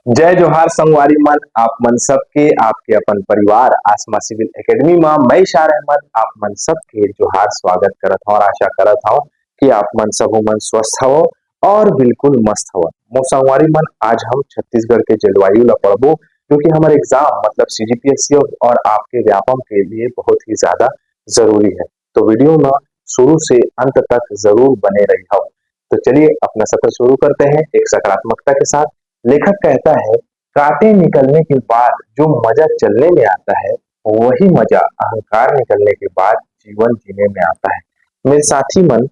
जय जोहार संगवारी मन आप मन सबके आपके अपन परिवार आसमा सिविल एकेडमी में मैं इशार अहमद आप मन सबके जोहार स्वागत करत हूं और आशा करत हूं कि आप मन सब मन स्वस्थ हो और बिल्कुल मस्त हो। मो संगवारी मन आज हम छत्तीसगढ़ के जलवायु ला पढ़बो जो कि हमारे एग्जाम मतलब सीजीपीएससी और आपके व्यापम के लिए बहुत ही ज्यादा जरूरी है। तो वीडियो में शुरू से अंत तक जरूर बने रही हो। तो चलिए अपना सत्र शुरू करते हैं एक सकारात्मकता के साथ। लेखक कहता है, कांटे निकलने के बाद जो मजा चलने में आता है वही मजा अहंकार निकलने के बाद जीवन जीने में आता है। मेरे साथी मन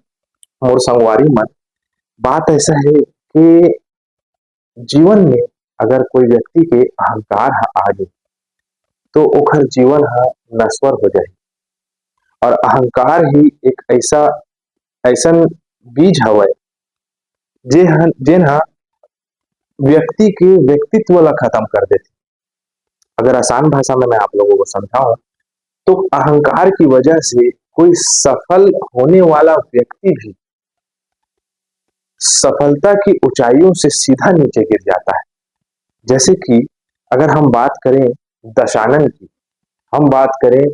और संगवारी मन, बात ऐसा है कि जीवन में अगर कोई व्यक्ति के अहंकार आ जाए तो ओखर जीवन नश्वर हो जाए। और अहंकार ही एक ऐसा ऐसन बीज हवय जेन व्यक्ति के व्यक्तित्व ला खत्म कर देती। अगर आसान भाषा में मैं आप लोगों को समझाऊं तो अहंकार की वजह से कोई सफल होने वाला व्यक्ति भी सफलता की ऊंचाइयों से सीधा नीचे गिर जाता है। जैसे कि अगर हम बात करें दशानन की, हम बात करें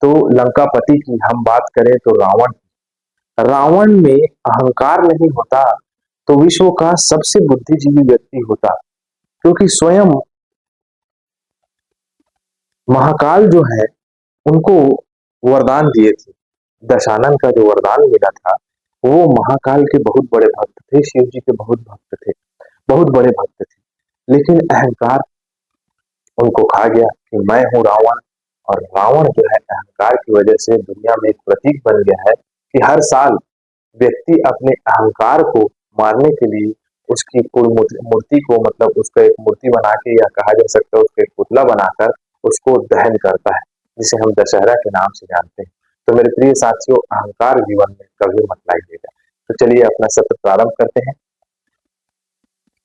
तो लंकापति की, हम बात करें तो रावण की। रावण में अहंकार नहीं होता तो विश्व का सबसे बुद्धिजीवी व्यक्ति होता, क्योंकि स्वयं महाकाल जो है उनको वरदान दिए थे। दशानन का जो वरदान मिला था वो महाकाल के बहुत बड़े भक्त थे, शिव जी के बहुत भक्त थे, बहुत बड़े भक्त थे। लेकिन अहंकार उनको खा गया कि मैं हूं रावण। और रावण जो है अहंकार की वजह से दुनिया में एक प्रतीक बन गया है कि हर साल व्यक्ति अपने अहंकार को मारने के लिए उसकी कोई मूर्ति को मतलब उसका एक मूर्ति बना के या कहा जा सकता है उसका एक पुतला बनाकर उसको दहन करता है, जिसे हम दशहरा के नाम से जानते हैं। तो मेरे प्रिय साथियों, अहंकार जीवन में कभी मत लाइएगा। तो चलिए अपना सत्र प्रारंभ करते हैं।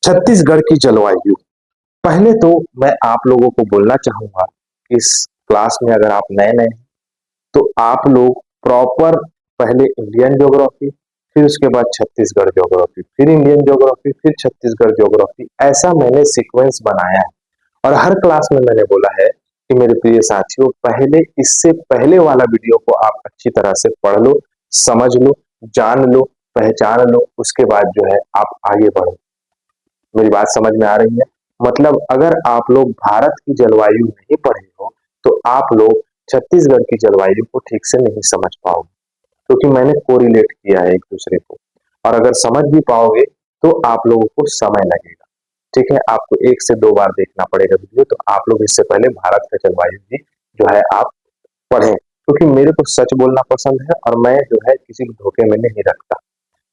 छत्तीसगढ़ की जलवायु। पहले तो मैं आप लोगों को बोलना चाहूंगा कि इस क्लास में अगर आप नए नए हैं तो आप लोग प्रॉपर पहले इंडियन ज्योग्राफी, फिर उसके बाद छत्तीसगढ़ ज्योग्राफी, फिर इंडियन ज्योग्राफी, फिर छत्तीसगढ़ ज्योग्राफी, ऐसा मैंने सीक्वेंस बनाया है। और हर क्लास में मैंने बोला है कि मेरे प्रिय साथियों, पहले इससे पहले वाला वीडियो को आप अच्छी तरह से पढ़ लो, समझ लो, जान लो, पहचान लो, उसके बाद जो है आप आगे बढ़ो। मेरी बात समझ में आ रही है? मतलब अगर आप लोग भारत की जलवायु नहीं पढ़े हो तो आप लोग छत्तीसगढ़ की जलवायु को ठीक से नहीं समझ पाओगे, क्योंकि मैंने कोरिलेट किया है एक दूसरे को। और अगर समझ भी पाओगे तो आप लोगों को समय लगेगा। ठीक है, आपको एक से दो बार देखना पड़ेगा वीडियो। तो आप लोग इससे पहले भारत का जलवायु भी जो है आप पढ़ें, क्योंकि मेरे को सच बोलना पसंद है और मैं जो है किसी को धोखे में नहीं रखता।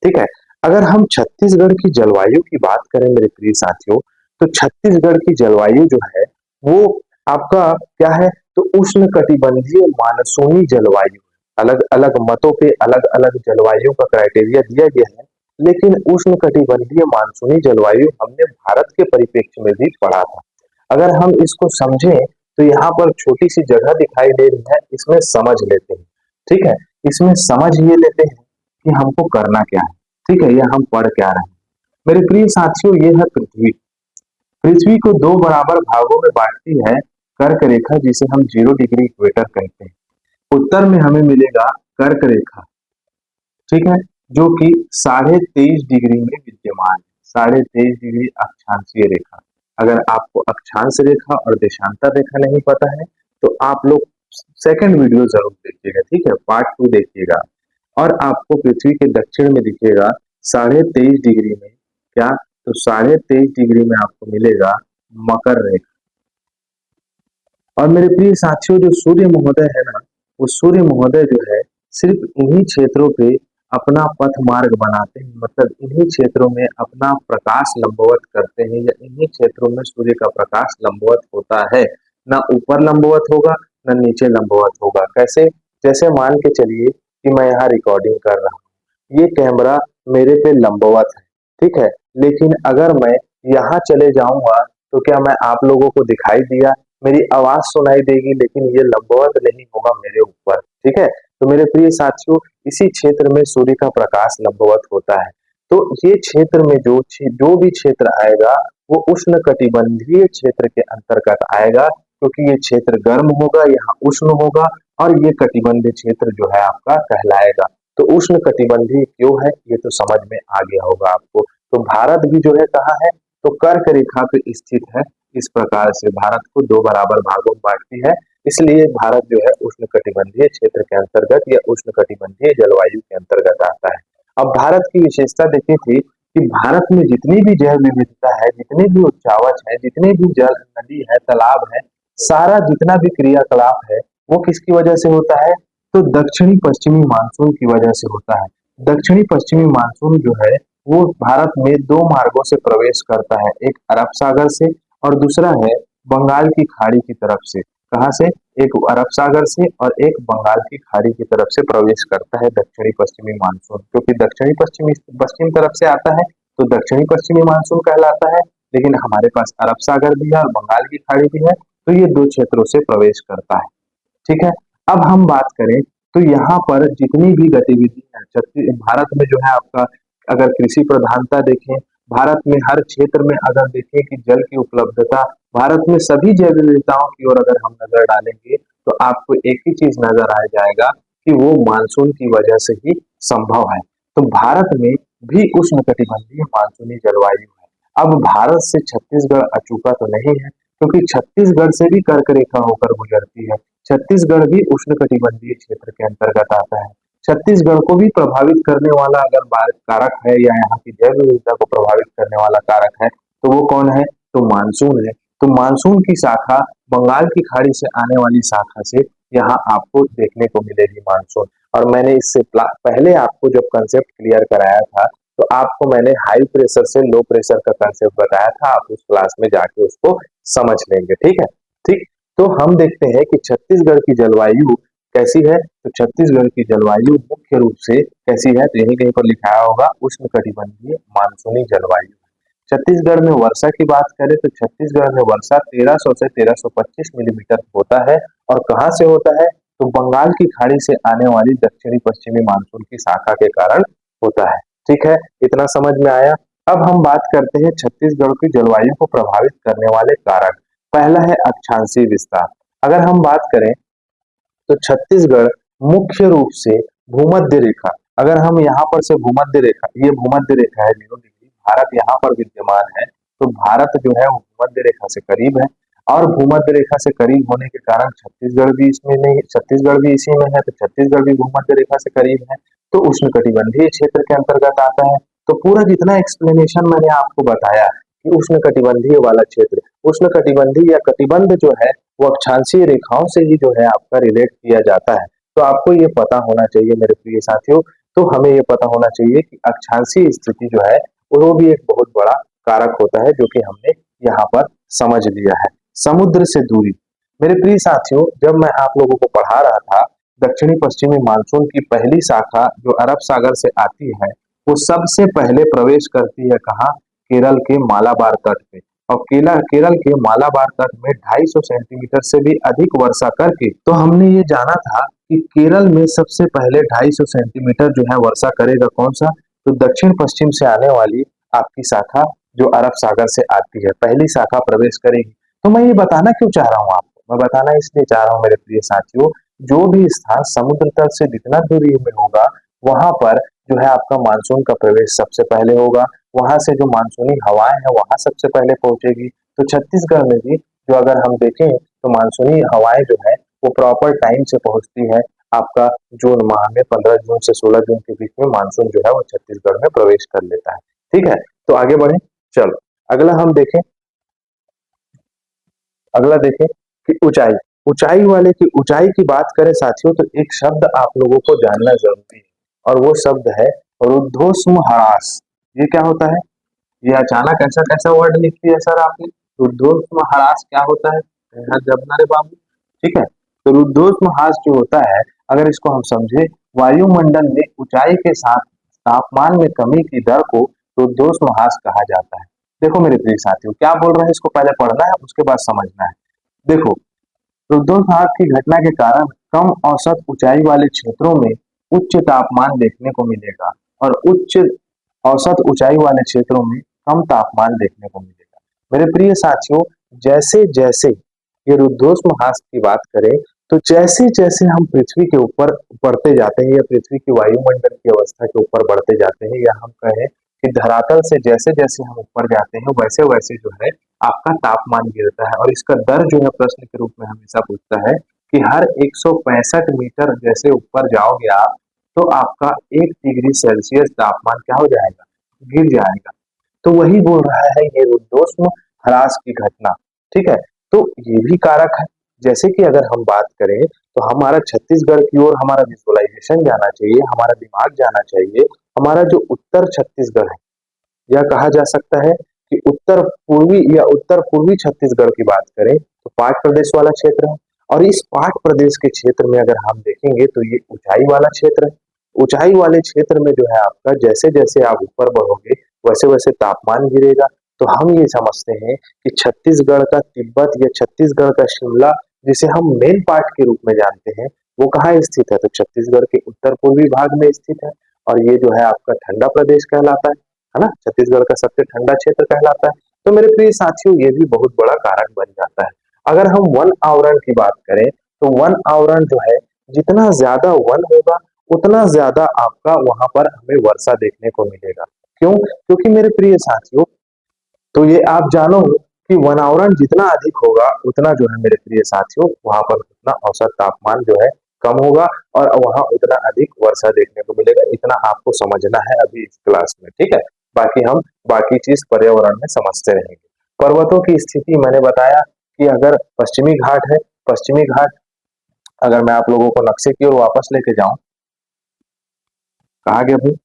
ठीक है, अगर हम छत्तीसगढ़ की जलवायु की बात करें मेरे प्रिय साथियों, तो छत्तीसगढ़ की जलवायु जो है वो आपका क्या है, तो उष्ण कटिबंधीय मानसूनी जलवायु। अलग अलग मतों पे अलग अलग जलवायु का क्राइटेरिया दिया गया है, लेकिन उष्ण कटिबंधीय मानसूनी जलवायु हमने भारत के परिप्रेक्ष्य में भी पढ़ा था। अगर हम इसको समझें तो यहाँ पर छोटी सी जगह दिखाई दे रही है, इसमें समझ लेते हैं। ठीक है, इसमें समझ ये लेते हैं कि हमको करना क्या है। ठीक है, यह हम पढ़ क्या रहे हैं। मेरे प्रिय साथियों, ये है पृथ्वी। पृथ्वी को दो बराबर भागों में बांटती है कर्क रेखा, जिसे हम 0 डिग्री इक्वेटर कहते हैं। उत्तर में हमें मिलेगा कर्क रेखा, ठीक है, जो कि 23.5 डिग्री में विद्यमान है। 23.5 डिग्री अक्षांशीय रेखा। अगर आपको अक्षांश रेखा और देशांतर रेखा नहीं पता है तो आप लोग सेकंड वीडियो जरूर देखिएगा। ठीक है, पार्ट 2 देखिएगा। और आपको पृथ्वी के दक्षिण में दिखेगा 23.5 डिग्री में क्या, तो 23.5 डिग्री में आपको मिलेगा मकर रेखा। और मेरे प्रिय साथियों, जो सूर्य महोदय है ना, वो सूर्य महोदय जो है सिर्फ इन्हीं क्षेत्रों पे अपना पथ मार्ग बनाते हैं, मतलब इन्हीं क्षेत्रों में अपना प्रकाश लंबवत करते हैं, या इन्हीं क्षेत्रों में सूर्य का प्रकाश लंबवत होता है। ना ऊपर लंबवत होगा ना नीचे लंबवत होगा। कैसे? जैसे मान के चलिए कि मैं यहाँ रिकॉर्डिंग कर रहा हूँ, ये कैमरा मेरे पे लंबवत है, ठीक है, लेकिन अगर मैं यहाँ चले जाऊंगा तो क्या मैं आप लोगों को दिखाई दिया, मेरी आवाज सुनाई देगी, लेकिन ये लंबवत नहीं होगा मेरे ऊपर। ठीक है, तो मेरे प्रिय साथियों, इसी क्षेत्र में सूर्य का प्रकाश लंबवत होता है। तो ये क्षेत्र में जो भी क्षेत्र आएगा वो उष्णकटिबंधीय क्षेत्र के अंतर्गत आएगा, क्योंकि ये क्षेत्र गर्म होगा, यहाँ उष्ण होगा, और ये कटिबंधीय क्षेत्र जो है आपका कहलाएगा। तो उष्णकटिबंधीय क्यों है ये तो समझ में आ गया होगा आपको। तो भारत भी जो है कहाँ है, तो कर्क रेखा पे स्थित है। इस प्रकार से भारत को दो बराबर भागों में बांटती है, इसलिए भारत जो है उष्णकटिबंधीय क्षेत्र के अंतर्गत या उष्णकटिबंधीय जलवायु के अंतर्गत आता है। अब भारत की विशेषता देखी थी कि भारत में जितनी भी जैव विविधता है, जितने भी उच्चावच है, जितने भी जल नदी है, तालाब है, सारा जितना भी क्रियाकलाप है वो किसकी वजह से होता है, तो दक्षिणी पश्चिमी मानसून की वजह से होता है। दक्षिणी पश्चिमी मानसून जो है वो भारत में दो मार्गों से प्रवेश करता है, एक अरब सागर से और दूसरा है बंगाल की खाड़ी की तरफ से। कहाँ से, एक अरब सागर से और एक बंगाल की खाड़ी की तरफ से प्रवेश करता है दक्षिणी पश्चिमी मानसून। क्योंकि दक्षिणी पश्चिमी पश्चिम तरफ से आता है तो दक्षिणी पश्चिमी मानसून कहलाता है, लेकिन हमारे पास अरब सागर भी है और बंगाल की खाड़ी भी है, तो ये दो क्षेत्रों से प्रवेश करता है। ठीक है। अब हम बात करें तो यहाँ पर जितनी भी गतिविधि है भारत में जो है आपका, अगर कृषि प्रधानता देखें, भारत में हर क्षेत्र में अगर देखें कि जल की उपलब्धता, भारत में सभी जैव विविधताओं की ओर अगर हम नजर डालेंगे तो आपको एक ही चीज नजर आ जाएगा कि वो मानसून की वजह से ही संभव है। तो भारत में भी उष्णकटिबंधीय मानसूनी जलवायु है। अब भारत से छत्तीसगढ़ अछूता तो नहीं है, क्योंकि छत्तीसगढ़ से भी कर्क रेखा होकर गुजरती है। छत्तीसगढ़ भी उष्णकटिबंधीय क्षेत्र के अंतर्गत आता है। छत्तीसगढ़ को भी प्रभावित करने वाला अगर कारक है या यहाँ की जैव विविधता को प्रभावित करने वाला कारक है तो वो कौन है, तो मानसून है। तो मानसून की शाखा बंगाल की खाड़ी से आने वाली शाखा से यहाँ आपको देखने को मिलेगी मानसून। और मैंने इससे पहले आपको जब कंसेप्ट क्लियर कराया था तो आपको मैंने हाई प्रेशर से लो प्रेशर का कंसेप्ट बताया था, आप उस क्लास में जाके उसको समझ लेंगे। ठीक है, ठीक। तो हम देखते हैं कि छत्तीसगढ़ की जलवायु कैसी है। तो छत्तीसगढ़ की जलवायु मुख्य रूप से कैसी है, तो यही कहीं पर लिखाया होगा उष्णकटिबंधीय मानसूनी जलवायु। छत्तीसगढ़ में वर्षा की बात करें तो छत्तीसगढ़ में वर्षा 1300 से 1325 मिलीमीटर होता है, और कहाँ से होता है, तो बंगाल की खाड़ी से आने वाली दक्षिणी पश्चिमी मानसून की शाखा के कारण होता है। ठीक है, इतना समझ में आया। अब हम बात करते हैं छत्तीसगढ़ की जलवायु को प्रभावित करने वाले कारक। पहला है अक्षांशीय विस्तार। अगर हम बात करें तो छत्तीसगढ़ मुख्य रूप से भूमध्य रेखा, अगर हम यहाँ पर से भूमध्य रेखा, ये भूमध्य रेखा है 0 डिग्री, भारत यहाँ पर विद्यमान है, तो भारत जो है वो भूमध्य रेखा से करीब है, और भूमध्य रेखा से करीब होने के कारण छत्तीसगढ़ भी इसमें नहीं, छत्तीसगढ़ भी इसी में है, तो छत्तीसगढ़ भी भूमध्य रेखा से करीब है, तो उष्णकटिबंधीय क्षेत्र के अंतर्गत आता है। तो पूरा जितना एक्सप्लेनेशन मैंने आपको बताया कि उष्णकटिबंधीय वाला क्षेत्र, उष्णकटिबंधीय या कटिबंध जो है वो अक्षांशीय रेखाओं से ही जो है आपका रिलेट किया जाता है। तो आपको ये पता होना चाहिए मेरे प्रिय साथियों, तो हमें ये पता होना चाहिए कि अक्षांशीय स्थिति जो है वो भी एक बहुत बड़ा कारक होता है, जो कि हमने यहाँ पर समझ लिया है। समुद्र से दूरी, मेरे प्रिय साथियों, जब मैं आप लोगों को पढ़ा रहा था, दक्षिणी पश्चिमी मानसून की पहली शाखा जो अरब सागर से आती है वो सबसे पहले प्रवेश करती है कहाँ, केरल के मालाबार तट पे। और केरल के मालाबार तट में 250 सेंटीमीटर से भी अधिक वर्षा करके, तो हमने ये जाना था कि केरल में सबसे पहले 250 सेंटीमीटर जो है वर्षा करेगा कौन सा, तो दक्षिण पश्चिम से आने वाली आपकी शाखा जो अरब सागर से आती है, पहली शाखा प्रवेश करेगी। तो मैं ये बताना क्यों चाह रहा हूँ आपको, मैं बताना इसलिए चाह रहा हूँ मेरे प्रिय साथियों, जो भी स्थान समुद्र तल से जितना दूरी में होगा वहां पर जो है आपका मानसून का प्रवेश सबसे पहले होगा, वहां से जो मानसूनी हवाएं हैं वहां सबसे पहले पहुंचेगी। तो छत्तीसगढ़ में भी जो अगर हम देखें तो मानसूनी हवाएं जो है वो प्रॉपर टाइम से पहुंचती है। आपका जून माह में 15 जून से 16 जून के बीच में मानसून जो है वो छत्तीसगढ़ में प्रवेश कर लेता है। ठीक है, तो आगे बढ़े, चलो अगला हम देखें, अगला देखें कि ऊंचाई, ऊंचाई वाले की ऊंचाई की बात करें साथियों तो एक शब्द आप लोगों को जानना जरूरी है, और वो शब्द है रुद्धोष्म ह्रास। ये क्या होता है, ये अचानक ऐसा कैसा वर्ड लिख दिया सर आपने, रुद्धोष्म ह्रास क्या होता है, जब ना रे बाबू। ठीक है, तो रुद्धोष्म ह्रास जो होता है, अगर इसको हम समझे, वायुमंडल में ऊंचाई के साथ तापमान में कमी की दर को रुद्धोष्म ह्रास कहा जाता है। देखो मेरे प्रिय साथियों, क्या बोल रहे हैं इसको पहले पढ़ना है उसके बाद समझना है। देखो, रुद्धोष्म की घटना के कारण कम औसत ऊंचाई वाले क्षेत्रों में उच्च तापमान देखने को मिलेगा, और उच्च औसत ऊंचाई वाले क्षेत्रों में कम तापमान देखने को मिलेगा। मेरे प्रिय साथियों, जैसे जैसे ये रुद्धोष्म की बात करें, तो जैसे जैसे हम पृथ्वी के ऊपर बढ़ते जाते हैं या पृथ्वी की वायुमंडल की अवस्था के ऊपर बढ़ते जाते हैं, या हम कहें कि धरातल से जैसे जैसे हम ऊपर जाते हैं वैसे वैसे जो है आपका तापमान गिरता है। और इसका दर जो है प्रश्न के रूप में हमेशा पूछता है कि हर 165 मीटर जैसे ऊपर जाओगे आप, तो आपका 1 डिग्री सेल्सियस तापमान क्या हो जाएगा, गिर जाएगा। तो वही बोल रहा है ये रुद्धोष्म ह्रास की घटना। ठीक है, तो ये भी कारक है। जैसे कि अगर हम बात करें तो हमारा छत्तीसगढ़ की ओर हमारा विजुअलाइजेशन जाना चाहिए, हमारा दिमाग जाना चाहिए। हमारा जो उत्तर छत्तीसगढ़ है, यह कहा जा सकता है कि उत्तर पूर्वी या उत्तर पूर्वी छत्तीसगढ़ की बात करें तो पाट प्रदेश वाला क्षेत्र है। और इस पाट प्रदेश के क्षेत्र में अगर हम देखेंगे तो ये ऊंचाई वाला क्षेत्र है। ऊंचाई वाले क्षेत्र में जो है आपका जैसे जैसे आप ऊपर बढ़ोगे वैसे वैसे तापमान गिरेगा। तो हम ये समझते हैं कि छत्तीसगढ़ का तिब्बत या छत्तीसगढ़ का शिमला, जिसे हम मेन पार्ट के रूप में जानते हैं, वो कहाँ स्थित है, तो छत्तीसगढ़ के उत्तर पूर्वी भाग में स्थित है। और ये जो है आपका ठंडा प्रदेश कहलाता है ना, छत्तीसगढ़ का सबसे ठंडा क्षेत्र कहलाता है। तो मेरे प्रिय साथियों, ये भी बहुत बड़ा कारक बन जाता है। अगर हम वन आवरण की बात करें तो वन आवरण जो है, जितना ज्यादा वन होगा उतना ज्यादा आपका वहां पर हमें वर्षा देखने को मिलेगा। क्यों? क्योंकि मेरे प्रिय साथियों, तो ये आप जानो कि वनावरण जितना अधिक होगा उतना जो है मेरे प्रिय साथियों वहां पर उतना औसत तापमान जो है कम होगा और वहां उतना अधिक वर्षा देखने को मिलेगा। इतना आपको समझना है अभी इस क्लास में। ठीक है, बाकी हम बाकी चीज पर्यावरण में समझते रहेंगे। पर्वतों की स्थिति मैंने बताया कि अगर पश्चिमी घाट है, पश्चिमी घाट, अगर मैं आप लोगों को नक्शे की ओर वापस लेके जाऊं, कहा गया भाई,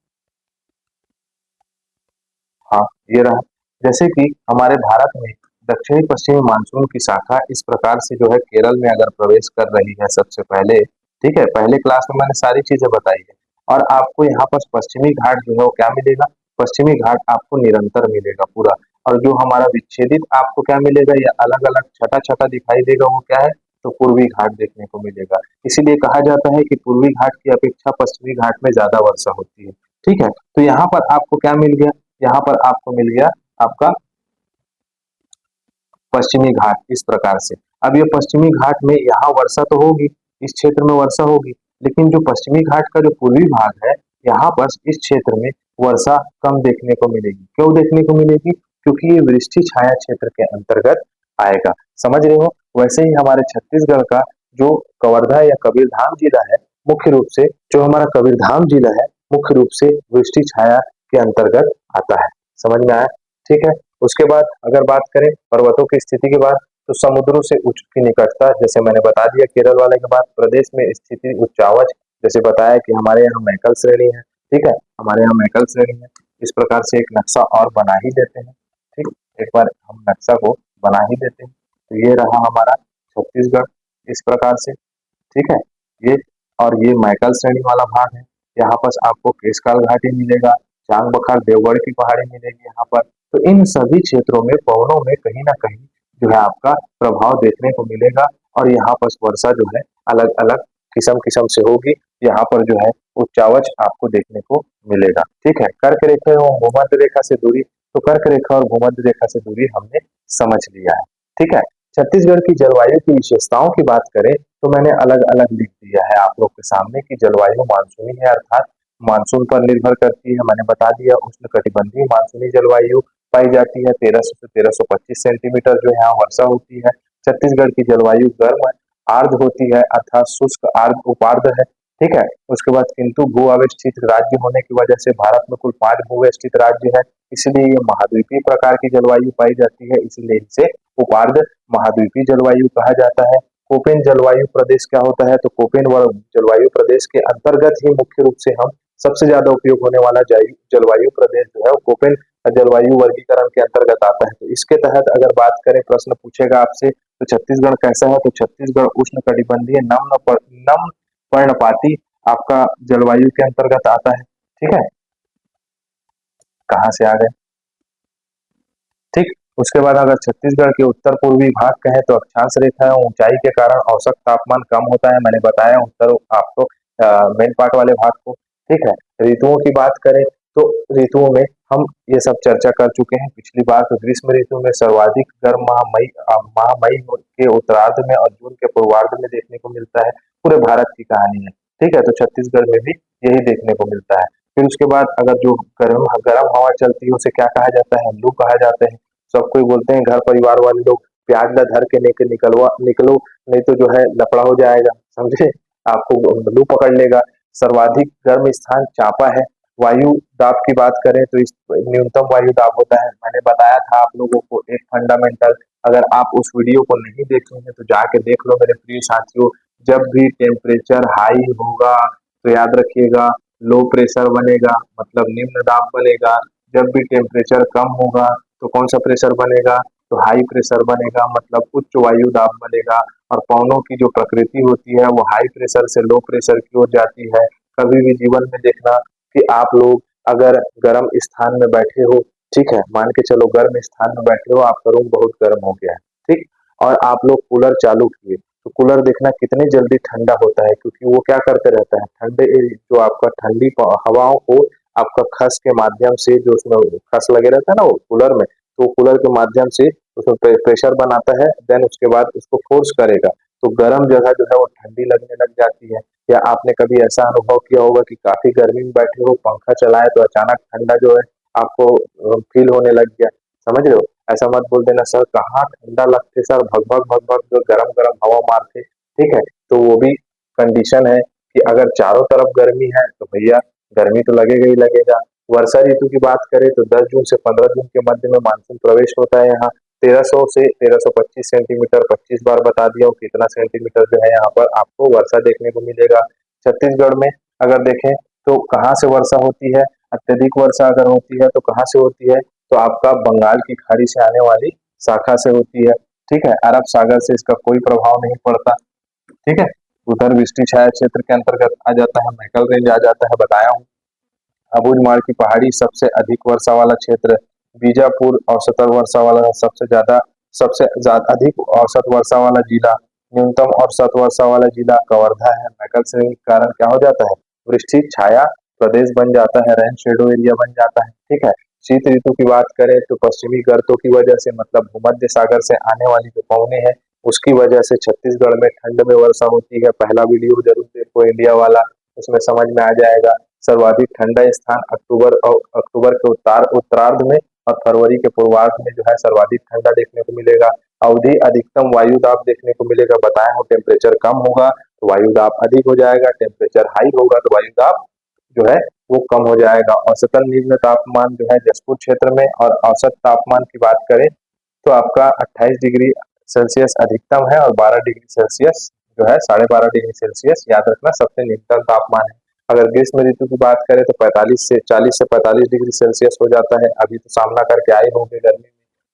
हाँ ये रहा। जैसे कि हमारे भारत में दक्षिणी पश्चिमी मानसून की शाखा इस प्रकार से जो है केरल में अगर प्रवेश कर रही है सबसे पहले। ठीक है, पहले क्लास में मैंने सारी चीजें बताई है। और आपको यहाँ पर पश्चिमी घाट जो है वो क्या मिलेगा, पश्चिमी घाट आपको निरंतर मिलेगा पूरा। और जो हमारा विच्छेदित आपको क्या मिलेगा, या अलग अलग छटा छटा दिखाई देगा, वो क्या है, तो पूर्वी घाट देखने को मिलेगा। इसीलिए कहा जाता है कि पूर्वी घाट की अपेक्षा पश्चिमी घाट में ज्यादा वर्षा होती है। ठीक है, तो यहाँ पर आपको क्या मिल गया, यहाँ पर आपको मिल गया आपका पश्चिमी घाट इस प्रकार से। अब ये पश्चिमी घाट में यहाँ वर्षा तो होगी, इस क्षेत्र में वर्षा होगी, लेकिन जो पश्चिमी घाट का जो पूर्वी भाग है, यहाँ पर इस क्षेत्र में वर्षा कम देखने को मिलेगी। क्यों देखने को मिलेगी? क्योंकि ये वृष्टि छाया क्षेत्र के अंतर्गत आएगा। समझ रहे हो? वैसे ही हमारे छत्तीसगढ़ का जो कवर्धा या कबीरधाम जिला है, मुख्य रूप से जो हमारा कबीरधाम जिला है मुख्य रूप से वृष्टि छाया के अंतर्गत आता है। समझ में आया? ठीक है। उसके बाद अगर बात करें पर्वतों की स्थिति के बाद, तो समुद्रों से उच्च की निकटता, जैसे मैंने बता दिया केरल वाले के बाद, प्रदेश में स्थिति उच्चावच, जैसे बताया कि हमारे यहाँ मैकल श्रेणी है। ठीक है, हमारे यहाँ मैकल श्रेणी है। इस प्रकार से एक नक्शा और बना ही देते हैं। ठीक, एक बार हम नक्शा को बना ही देते हैं। तो ये रहा हमारा छत्तीसगढ़ इस प्रकार से। ठीक है, ये और ये मैकल श्रेणी वाला भाग है। यहाँ पर आपको केशकाल घाटी मिलेगा, चांग बखार देवगढ़ की पहाड़ी मिलेगी यहाँ पर। तो इन सभी क्षेत्रों में पवनों में कहीं ना कहीं जो है आपका प्रभाव देखने को मिलेगा। और यहाँ पर वर्षा जो है अलग अलग किस्म किस्म से होगी। यहाँ पर जो है उच्चावच आपको देखने को मिलेगा। ठीक है, कर्क रेखा और भूमध्य रेखा से दूरी, तो कर्क रेखा और भूमध्य रेखा से दूरी हमने समझ लिया है। ठीक है, छत्तीसगढ़ की जलवायु की विशेषताओं की बात करें तो मैंने अलग अलग लिख दिया है आप लोग के सामने की जलवायु मानसूनी है, अर्थात मानसून पर निर्भर करती है। मैंने बता दिया उष्ण कटिबंधीय मानसूनी जलवायु पाई जाती है, 1300 से 1325 सेंटीमीटर जो यहाँ वर्षा होती है। छत्तीसगढ़ की जलवायु गर्म आर्द्र होती है, अर्थात शुष्क आर्द्र उपार्द्र है। ठीक है, उसके बाद किंतु भू अवस्थित राज्य होने की वजह से भारत में कुल 5 भू अवस्थित राज्य है, इसलिए ये महाद्वीपीय प्रकार की जलवायु पाई जाती है, इसलिए इसे उपार्द्र महाद्वीपीय जलवायु कहा जाता है। कोपेन जलवायु प्रदेश क्या होता है, तो कोपेन जलवायु प्रदेश के अंतर्गत ही मुख्य रूप से हम सबसे ज्यादा उपयोग होने वाला जलवायु प्रदेश जो है वो कोपेन जलवायु वर्गीकरण के अंतर्गत आता है। तो इसके तहत अगर बात करें, प्रश्न पूछेगा आपसे तो छत्तीसगढ़ कैसा है, तो छत्तीसगढ़ उष्ण कटिबंधीय नम पर्णपाती आपका जलवायु के अंतर्गत आता है। ठीक है, कहाँ से आ गए? ठीक, उसके बाद अगर छत्तीसगढ़ के उत्तर पूर्वी भाग कहें तो अक्षांश रेखा है, ऊंचाई के कारण औसत तापमान कम होता है। मैंने बताया उत्तर आपको मेन पार्ट वाले भाग को। ठीक है, ऋतुओं की बात करें तो ऋतुओं में हम ये सब चर्चा कर चुके हैं पिछली बार। तो ग्रीष्म ऋतु में सर्वाधिक गर्म माह मई के उत्तरार्ध में और जून के पूर्वार्ध में देखने को मिलता है। पूरे भारत की कहानी है, ठीक है। तो छत्तीसगढ़ में भी यही देखने को मिलता है। फिर उसके बाद अगर जो गर्म गर्म हवा चलती है उसे क्या कहा जाता है? लू कहा जाता है। सब कोई बोलते हैं घर परिवार वाले लोग, प्याज ला धर के लेके निकलो, नहीं तो जो है लफड़ा हो जाएगा, समझे, आपको लू पकड़ लेगा। सर्वाधिक गर्म स्थान चांपा है। वायु दाब की बात करें तो इस न्यूनतम वायु दाब होता है, मैंने बताया था आप लोगों को एक फंडामेंटल। अगर आप उस वीडियो को नहीं देखे हैं तो जाके देख लो मेरे प्रिय साथियों। जब भी टेम्परेचर हाई होगा तो याद रखिएगा लो प्रेशर बनेगा, मतलब निम्न दाब बनेगा। जब भी टेम्परेचर कम होगा तो कौन सा प्रेशर बनेगा? तो हाई प्रेशर बनेगा, मतलब उच्च वायु दाब बनेगा। और पवनों की जो प्रकृति होती है वो हाई प्रेशर से लो प्रेशर की ओर जाती है। कभी भी जीवन में देखना कि आप लोग अगर गर्म स्थान में बैठे हो, ठीक है, मान के चलो गर्म स्थान में बैठे हो, आपका रूम बहुत गर्म हो गया है, ठीक, और आप लोग कूलर चालू किए, तो कूलर देखना कितने जल्दी ठंडा होता है, क्योंकि वो क्या करते रहता है, ठंडे जो आपका ठंडी हवाओं को आपका खस के माध्यम से, जो उसमें खस लगे रहता है ना वो कूलर में, तो कूलर के माध्यम से उसमें प्रेशर बनाता है, देन उसके बाद उसको फोर्स करेगा, तो गर्म जगह जो है वो ठंडी लगने लग जाती है। या आपने कभी ऐसा अनुभव किया होगा कि काफी गर्मी में बैठे हो, पंखा चलाए तो अचानक ठंडा जो है आपको फील होने लग गया, समझ रहे हो? ऐसा मत बोल देना सर कहाँ ठंडा लगते सर, भग भग जो गरम गरम हवा मारते, ठीक है। तो वो भी कंडीशन है कि अगर चारों तरफ गर्मी है तो भैया गर्मी तो लगेगा ही लगेगा। वर्षा ऋतु की बात करें तो 10 जून से 15 जून के मध्य में मानसून प्रवेश होता है यहाँ। 1300 से 1325 सेंटीमीटर, 25 बार बता दिया हूँ कितना सेंटीमीटर जो है यहाँ पर आपको वर्षा देखने को मिलेगा। छत्तीसगढ़ में अगर देखें तो कहाँ से वर्षा होती है, अत्यधिक वर्षा अगर होती है तो कहाँ से होती है, तो आपका बंगाल की खाड़ी से आने वाली शाखा से होती है, ठीक है। अरब सागर से इसका कोई प्रभाव नहीं पड़ता, ठीक है। उधर वृष्टि छाया क्षेत्र के अंतर्गत आ जाता है, मैकल रेंज आ जाता है, बताया हूँ। अबूझमाड़ की पहाड़ी सबसे अधिक वर्षा वाला क्षेत्र, बीजापुर औसतन वर्षा वाला सबसे अधिक औसत वर्षा वाला जिला, न्यूनतम औसत वर्षा वाला जिला कवर्धा है। मैकल श्रेणी के कारण क्या हो जाता है, वृष्टि छाया प्रदेश बन जाता है, रेन शेडो एरिया बन जाता है, ठीक है। शीत ऋतु की बात करें तो पश्चिमी गर्तों की वजह से, मतलब भूमध्य सागर से आने वाली जो पवने हैं उसकी वजह से छत्तीसगढ़ में ठंड में वर्षा होती है। पहला वीडियो जरूर देखो इंडिया वाला, उसमें समझ में आ जाएगा। सर्वाधिक ठंडा स्थान अक्टूबर के उत्तरार्ध में और फरवरी के पूर्वार्ध में जो है सर्वाधिक ठंडा देखने को मिलेगा। अवधि अधिकतम वायु दाब देखने को मिलेगा, बताया हो टेम्परेचर कम होगा तो वायु दाब अधिक हो जाएगा, टेम्परेचर हाई होगा तो वायु दाब जो है वो कम हो जाएगा। औसतन निम्न तापमान जो है जसपुर क्षेत्र में, और औसत तापमान की बात करें तो आपका 28 डिग्री सेल्सियस अधिकतम है और 12 डिग्री सेल्सियस जो है 12.5 डिग्री सेल्सियस याद रखना सबसे न्यूनतम तापमान है। अगर ग्रीष्म ऋतु की बात करें तो 40 से 45 डिग्री सेल्सियस हो जाता है। अभी तो सामना करके आए होंगे गर्मी में,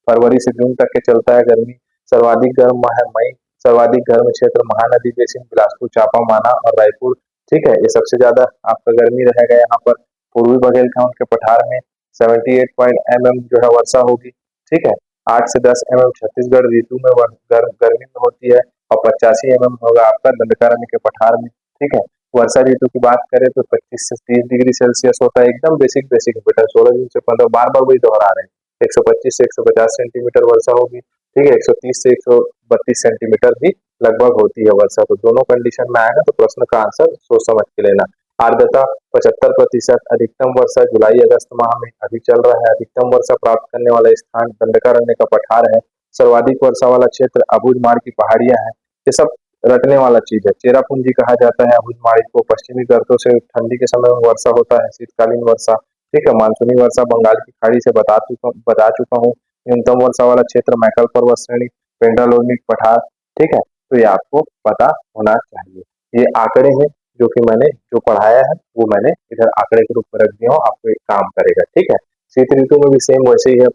फरवरी से जून तक के चलता है गर्मी। सर्वाधिक गर्म माह है मई। सर्वाधिक गर्म क्षेत्र महानदी बेसिन, बिलासपुर, चांपा, माना और रायपुर, ठीक है, ये सबसे ज्यादा आपका गर्मी रहेगा यहाँ पर। पूर्वी बघेलखंड के पठार में 78 mm जो है वर्षा होगी, ठीक है। 8 से 10 mm छत्तीसगढ़ ऋतु में गर्मी में होती है, और 85 mm होगा आपका दंडकारण्य के पठार में, ठीक है। वर्षा ऋतु की बात करें तो 25 से 30 डिग्री सेल्सियस होता है, एकदम बेसिक बेसिक बेटा, 16 जून से 15, बार बार वही दोहरा रहे हैं। 125 से 150 सेंटीमीटर वर्षा होगी, ठीक है। 130 से 132 सेंटीमीटर भी लगभग होती है वर्षा। तो दोनों कंडीशन में आएगा तो प्रश्न का आंसर सोच समझ के लेना। आर्द्रता 75%, अधिकतम वर्षा जुलाई अगस्त माह में अभी चल रहा है। अधिकतम वर्षा प्राप्त करने वाला स्थान दंडकारण्य का पठार है। सर्वाधिक वर्षा वाला क्षेत्र अबूझमाड़ की पहाड़ियां हैं। ये सब रटने वाला चीज है। चेरापूंजी कहा जाता है अबूझमाड़ी को। पश्चिमी गर्तों से ठंडी के समय में वर्षा होता है, शीतकालीन वर्षा, ठीक है। मानसूनी वर्षा बंगाल की खाड़ी से बता चुका हूँ। न्यूनतम वर्षा वाला क्षेत्र मैकल पर्वत श्रेणी, पेंडालोनिक पठार, ठीक है। तो ये आपको पता होना चाहिए। ये आंकड़े हैं जो कि मैंने जो पढ़ाया है वो मैंने इधर आंकड़े के रूप में रख दिया हूँ, आपको एक काम करेगा, ठीक है। शीत ऋतु में भी सेम वैसे ही है,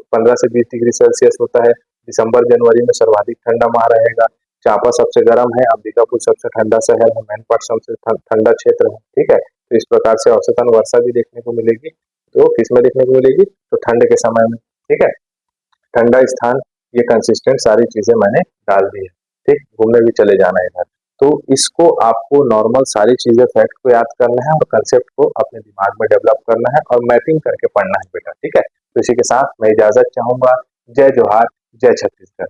15 से 20 डिग्री सेल्सियस होता है। दिसंबर जनवरी में सर्वाधिक ठंडा माह रहेगा। चांपा सबसे गर्म है, अंबिकापुर सबसे ठंडा शहर है, मैनपाट सबसे ठंडा क्षेत्र है, ठीक है। तो इस प्रकार से औसतन वर्षा भी देखने को मिलेगी। तो किसमें देखने को मिलेगी, तो ठंड के समय में, ठीक है। ठंडा स्थान, ये कंसिस्टेंट सारी चीजें मैंने डाल दी है, ठीक। घूमने भी चले जाना है इधर। तो इसको आपको नॉर्मल सारी चीजें फैक्ट को याद करना है और कंसेप्ट को अपने दिमाग में डेवलप करना है और मैपिंग करके पढ़ना है बेटा, ठीक है। तो इसी के साथ मैं इजाजत चाहूंगा। जय जोहार, जय छत्तीसगढ़।